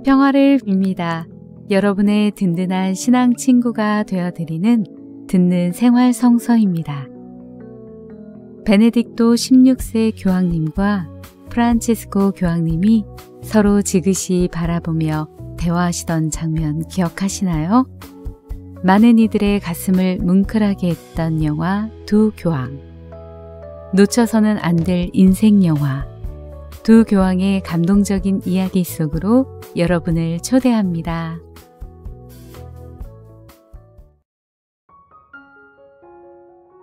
평화를 빕니다. 여러분의 든든한 신앙 친구가 되어드리는 듣는 생활 성서입니다. 베네딕토 16세 교황님과 프란치스코 교황님이 서로 지그시 바라보며 대화하시던 장면 기억하시나요? 많은 이들의 가슴을 뭉클하게 했던 영화 두 교황. 놓쳐서는 안 될 인생 영화. 두 교황의 감동적인 이야기 속으로 여러분을 초대합니다.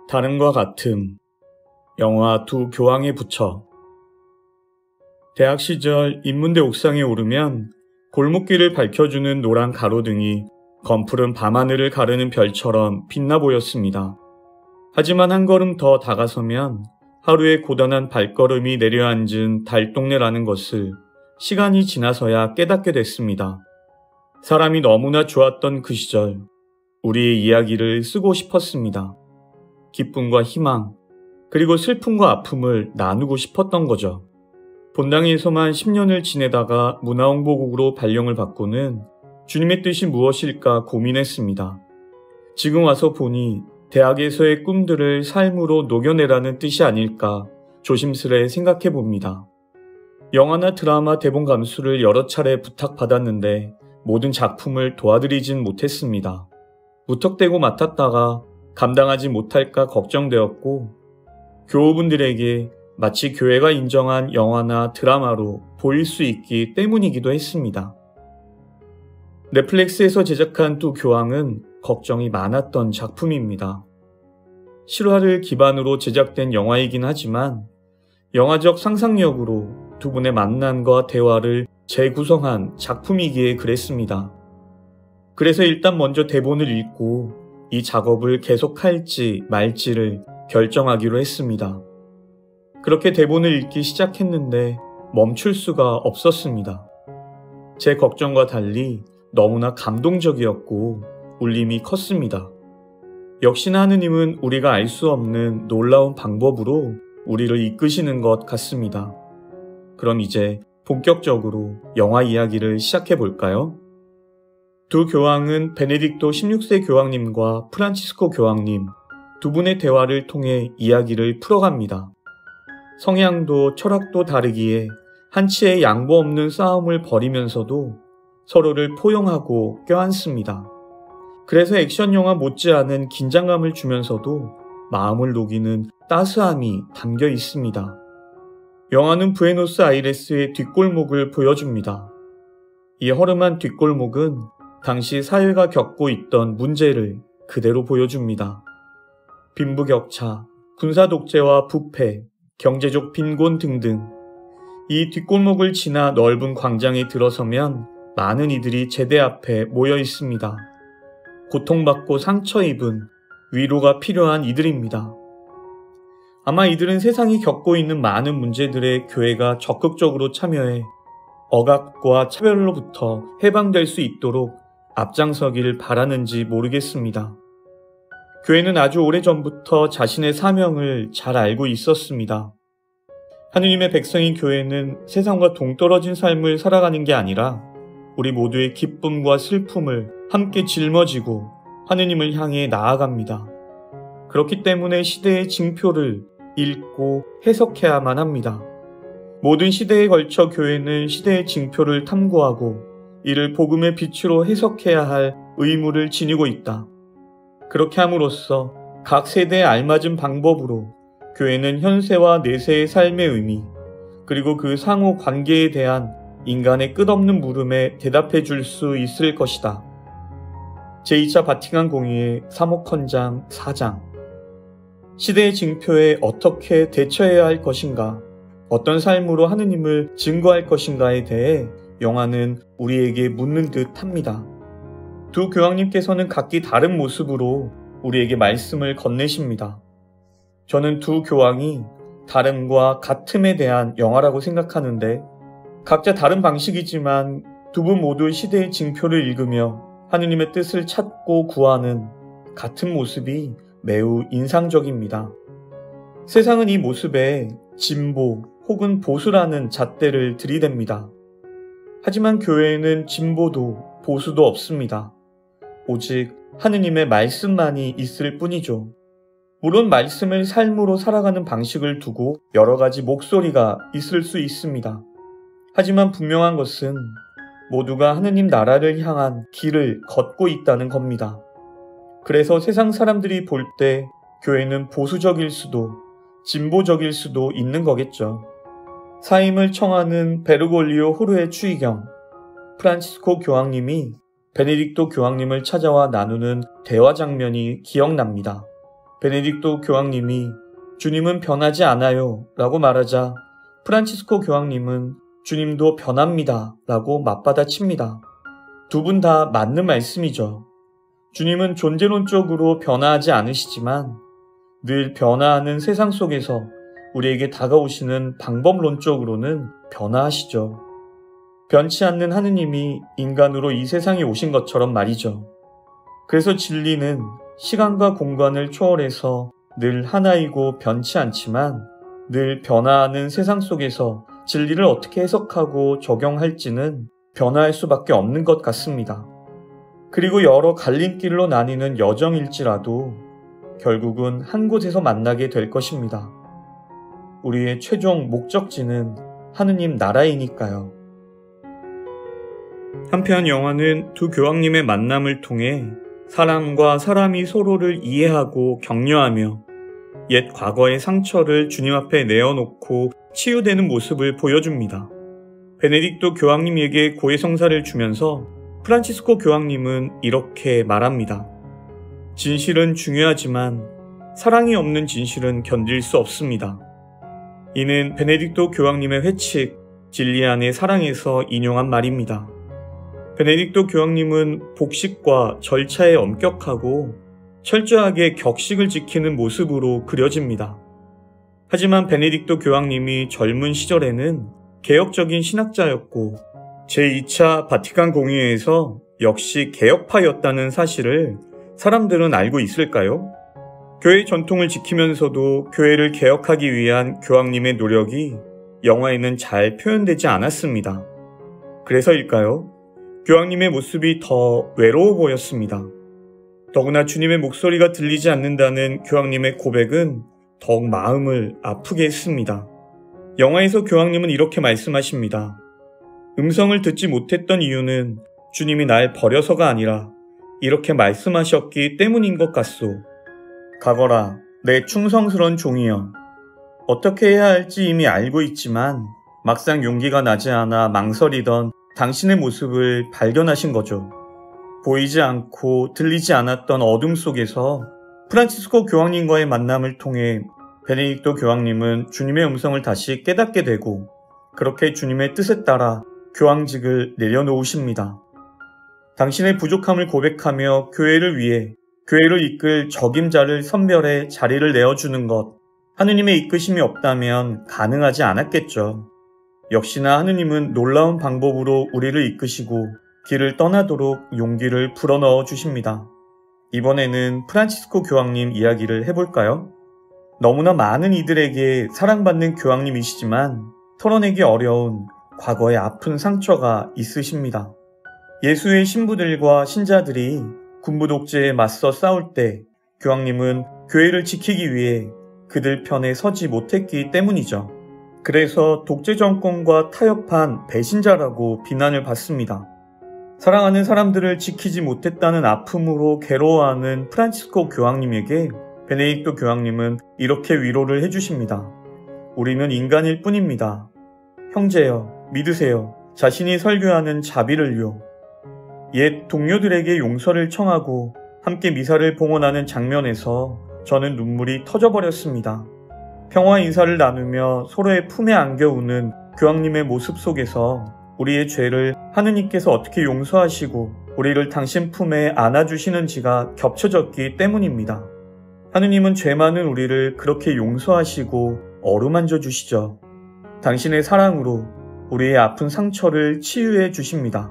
다름과 같음. 영화 두 교황의 부처. 대학 시절 인문대 옥상에 오르면 골목길을 밝혀주는 노란 가로등이 검푸른 밤하늘을 가르는 별처럼 빛나 보였습니다. 하지만 한 걸음 더 다가서면 하루의 고단한 발걸음이 내려앉은 달동네라는 것을 시간이 지나서야 깨닫게 됐습니다. 사람이 너무나 좋았던 그 시절, 우리의 이야기를 쓰고 싶었습니다. 기쁨과 희망, 그리고 슬픔과 아픔을 나누고 싶었던 거죠. 본당에서만 10년을 지내다가 문화홍보국으로 발령을 받고는 주님의 뜻이 무엇일까 고민했습니다. 지금 와서 보니 대학에서의 꿈들을 삶으로 녹여내라는 뜻이 아닐까 조심스레 생각해 봅니다. 영화나 드라마 대본 감수를 여러 차례 부탁받았는데 모든 작품을 도와드리진 못했습니다. 무턱대고 맡았다가 감당하지 못할까 걱정되었고, 교우분들에게 마치 교회가 인정한 영화나 드라마로 보일 수 있기 때문이기도 했습니다. 넷플릭스에서 제작한 두 교황은 걱정이 많았던 작품입니다. 실화를 기반으로 제작된 영화이긴 하지만 영화적 상상력으로 두 분의 만남과 대화를 재구성한 작품이기에 그랬습니다. 그래서 일단 먼저 대본을 읽고 이 작업을 계속할지 말지를 결정하기로 했습니다. 그렇게 대본을 읽기 시작했는데 멈출 수가 없었습니다. 제 걱정과 달리 너무나 감동적이었고 울림이 컸습니다. 역시나 하느님은 우리가 알 수 없는 놀라운 방법으로 우리를 이끄시는 것 같습니다. 그럼 이제 본격적으로 영화 이야기를 시작해 볼까요? 두 교황은 베네딕토 16세 교황님과 프란치스코 교황님 두 분의 대화를 통해 이야기를 풀어갑니다. 성향도 철학도 다르기에 한치의 양보 없는 싸움을 벌이면서도 서로를 포용하고 껴안습니다. 그래서 액션 영화 못지않은 긴장감을 주면서도 마음을 녹이는 따스함이 담겨 있습니다. 영화는 부에노스아이레스의 뒷골목을 보여줍니다. 이 허름한 뒷골목은 당시 사회가 겪고 있던 문제를 그대로 보여줍니다. 빈부격차, 군사독재와 부패, 경제적 빈곤 등등. 이 뒷골목을 지나 넓은 광장에 들어서면 많은 이들이 제대 앞에 모여 있습니다. 고통받고 상처 입은, 위로가 필요한 이들입니다. 아마 이들은 세상이 겪고 있는 많은 문제들에 교회가 적극적으로 참여해 억압과 차별로부터 해방될 수 있도록 앞장서길 바라는지 모르겠습니다. 교회는 아주 오래전부터 자신의 사명을 잘 알고 있었습니다. 하느님의 백성인 교회는 세상과 동떨어진 삶을 살아가는 게 아니라 우리 모두의 기쁨과 슬픔을 함께 짊어지고 하느님을 향해 나아갑니다. 그렇기 때문에 시대의 징표를 읽고 해석해야만 합니다. 모든 시대에 걸쳐 교회는 시대의 징표를 탐구하고 이를 복음의 빛으로 해석해야 할 의무를 지니고 있다. 그렇게 함으로써 각 세대에 알맞은 방법으로 교회는 현세와 내세의 삶의 의미, 그리고 그 상호 관계에 대한 인간의 끝없는 물음에 대답해 줄 수 있을 것이다. 제2차 바티칸 공의회 사목헌장 4장. 시대의 징표에 어떻게 대처해야 할 것인가, 어떤 삶으로 하느님을 증거할 것인가에 대해 영화는 우리에게 묻는 듯 합니다. 두 교황님께서는 각기 다른 모습으로 우리에게 말씀을 건네십니다. 저는 두 교황이 다름과 같음에 대한 영화라고 생각하는데, 각자 다른 방식이지만 두 분 모두 시대의 징표를 읽으며 하느님의 뜻을 찾고 구하는 같은 모습이 매우 인상적입니다. 세상은 이 모습에 진보 혹은 보수라는 잣대를 들이댑니다. 하지만 교회에는 진보도 보수도 없습니다. 오직 하느님의 말씀만이 있을 뿐이죠. 물론 말씀을 삶으로 살아가는 방식을 두고 여러 가지 목소리가 있을 수 있습니다. 하지만 분명한 것은 모두가 하느님 나라를 향한 길을 걷고 있다는 겁니다. 그래서 세상 사람들이 볼 때 교회는 보수적일 수도 진보적일 수도 있는 거겠죠. 사임을 청하는 베르골리오 호르의 추이경, 프란치스코 교황님이 베네딕토 교황님을 찾아와 나누는 대화 장면이 기억납니다. 베네딕토 교황님이 주님은 변하지 않아요 라고 말하자 프란치스코 교황님은 주님도 변합니다 라고 맞받아칩니다. 두 분 다 맞는 말씀이죠. 주님은 존재론적으로 변화하지 않으시지만 늘 변화하는 세상 속에서 우리에게 다가오시는 방법론적으로는 변화하시죠. 변치 않는 하느님이 인간으로 이 세상에 오신 것처럼 말이죠. 그래서 진리는 시간과 공간을 초월해서 늘 하나이고 변치 않지만 늘 변화하는 세상 속에서 진리를 어떻게 해석하고 적용할지는 변화할 수밖에 없는 것 같습니다. 그리고 여러 갈림길로 나뉘는 여정일지라도 결국은 한 곳에서 만나게 될 것입니다. 우리의 최종 목적지는 하느님 나라이니까요. 한편 영화는 두 교황님의 만남을 통해 사람과 사람이 서로를 이해하고 격려하며 옛 과거의 상처를 주님 앞에 내어놓고 치유되는 모습을 보여줍니다. 베네딕토 교황님에게 고해성사를 주면서 프란치스코 교황님은 이렇게 말합니다. 진실은 중요하지만 사랑이 없는 진실은 견딜 수 없습니다. 이는 베네딕토 교황님의 회칙 진리 안의 사랑에서 인용한 말입니다. 베네딕토 교황님은 복식과 절차에 엄격하고 철저하게 격식을 지키는 모습으로 그려집니다. 하지만 베네딕토 교황님이 젊은 시절에는 개혁적인 신학자였고 제2차 바티칸 공의회에서 역시 개혁파였다는 사실을 사람들은 알고 있을까요? 교회 전통을 지키면서도 교회를 개혁하기 위한 교황님의 노력이 영화에는 잘 표현되지 않았습니다. 그래서일까요? 교황님의 모습이 더 외로워 보였습니다. 더구나 주님의 목소리가 들리지 않는다는 교황님의 고백은 더욱 마음을 아프게 했습니다. 영화에서 교황님은 이렇게 말씀하십니다. 음성을 듣지 못했던 이유는 주님이 날 버려서가 아니라 이렇게 말씀하셨기 때문인 것 같소. 가거라, 내 충성스런 종이여. 어떻게 해야 할지 이미 알고 있지만 막상 용기가 나지 않아 망설이던 당신의 모습을 발견하신 거죠. 보이지 않고 들리지 않았던 어둠 속에서 프란치스코 교황님과의 만남을 통해 베네딕토 교황님은 주님의 음성을 다시 깨닫게 되고 그렇게 주님의 뜻에 따라 교황직을 내려놓으십니다. 당신의 부족함을 고백하며 교회를 위해 교회를 이끌 적임자를 선별해 자리를 내어주는 것, 하느님의 이끄심이 없다면 가능하지 않았겠죠. 역시나 하느님은 놀라운 방법으로 우리를 이끄시고 길을 떠나도록 용기를 불어넣어 주십니다. 이번에는 프란치스코 교황님 이야기를 해볼까요? 너무나 많은 이들에게 사랑받는 교황님이시지만 털어내기 어려운 과거의 아픈 상처가 있으십니다. 예수의 신부들과 신자들이 군부 독재에 맞서 싸울 때 교황님은 교회를 지키기 위해 그들 편에 서지 못했기 때문이죠. 그래서 독재 정권과 타협한 배신자라고 비난을 받습니다. 사랑하는 사람들을 지키지 못했다는 아픔으로 괴로워하는 프란치스코 교황님에게 베네딕토 교황님은 이렇게 위로를 해주십니다. 우리는 인간일 뿐입니다. 형제여, 믿으세요. 자신이 설교하는 자비를요. 옛 동료들에게 용서를 청하고 함께 미사를 봉헌하는 장면에서 저는 눈물이 터져버렸습니다. 평화 인사를 나누며 서로의 품에 안겨 우는 교황님의 모습 속에서 우리의 죄를 하느님께서 어떻게 용서하시고 우리를 당신 품에 안아주시는지가 겹쳐졌기 때문입니다. 하느님은 죄 많은 우리를 그렇게 용서하시고 어루만져 주시죠. 당신의 사랑으로 우리의 아픈 상처를 치유해 주십니다.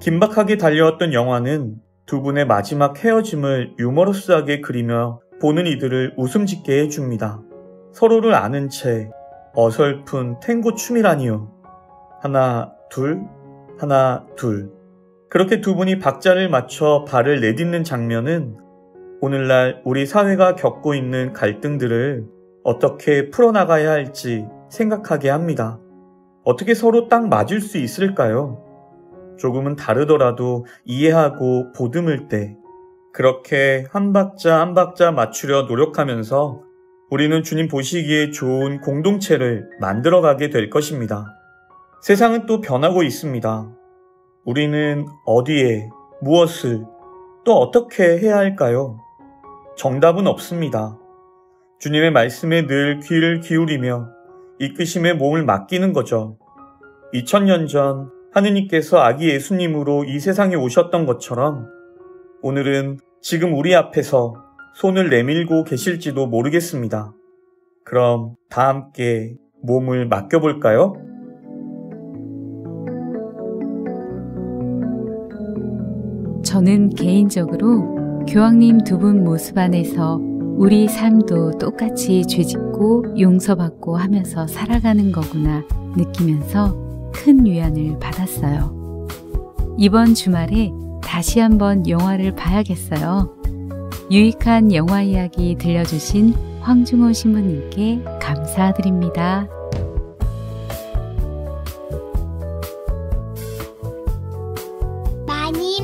긴박하게 달려왔던 영화는 두 분의 마지막 헤어짐을 유머러스하게 그리며 보는 이들을 웃음 짓게 해줍니다. 서로를 아는 채 어설픈 탱고 춤이라니요. 하나, 둘, 하나, 둘. 그렇게 두 분이 박자를 맞춰 발을 내딛는 장면은 오늘날 우리 사회가 겪고 있는 갈등들을 어떻게 풀어나가야 할지 생각하게 합니다. 어떻게 서로 딱 맞을 수 있을까요? 조금은 다르더라도 이해하고 보듬을 때 그렇게 한 박자 한 박자 맞추려 노력하면서 우리는 주님 보시기에 좋은 공동체를 만들어가게 될 것입니다. 세상은 또 변하고 있습니다. 우리는 어디에, 무엇을, 또 어떻게 해야 할까요? 정답은 없습니다. 주님의 말씀에 늘 귀를 기울이며 이끄심에 몸을 맡기는 거죠. 2000년 전 하느님께서 아기 예수님으로 이 세상에 오셨던 것처럼 오늘은 지금 우리 앞에서 손을 내밀고 계실지도 모르겠습니다. 그럼 다 함께 몸을 맡겨볼까요? 저는 개인적으로 교황님 두 분 모습 안에서 우리 삶도 똑같이 죄짓고 용서받고 하면서 살아가는 거구나 느끼면서 큰 위안을 받았어요. 이번 주말에 다시 한번 영화를 봐야겠어요. 유익한 영화 이야기 들려주신 황중호 신부님께 감사드립니다. 많이